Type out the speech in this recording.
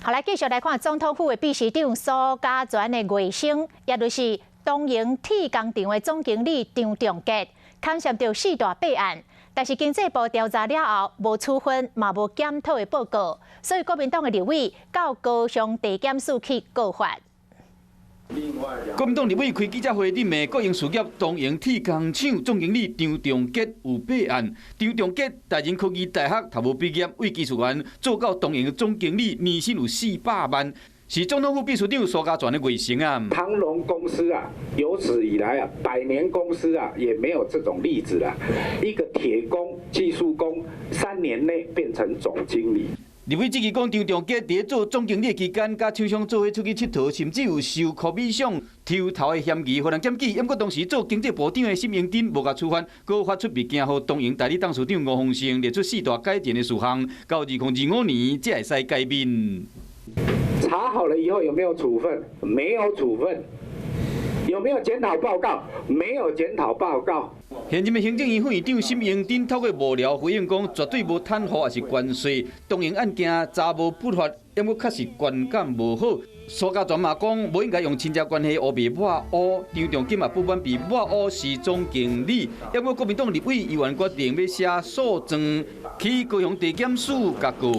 好，来继续来看总统府的秘书长苏家全的卫星，也就是东营铁工厂的总经理张仲杰，牵涉到4大弊案。但是经济部调查了后，无处分，嘛无检讨的报告，所以国民党的立委到高雄地检署去告发。 国民党立委开记者会，认为国营事业东营铁工厂总经理张仲杰有弊案。张仲杰大仁科技大学读无毕业，为技术员做到东营总经理，年薪有400万，是总统府秘书长苏家全的卫星啊。长荣公司啊，有史以来啊，100年公司啊，也没有这种例子了。一个铁工、技术工，3年内变成总经理。 立委指讲，张仲杰伫做总经理期间，甲厂商做伙出去佚佗，甚至有收科比奖、偷头的嫌疑，互人检举。不过当时做经济部长的沈荣津无甲处分，搁发出物件，互东营代理董事长吴丰盛列出4大改进的事项，到2025年才会使改变。查好了以后有没有处分？没有处分。有没有检讨报告？没有检讨报告。 现任的行政院副院长沈荣津透过幕僚回应讲，绝对无贪污也是关税。东营案件查无不法，因为确实观感无好。苏家全嘛讲，无应该用亲戚关系污蔑抹黑。张仲杰嘛不满被抹黑是总经理，因为国民党立委议员决定要写诉状去高雄地检署甲告。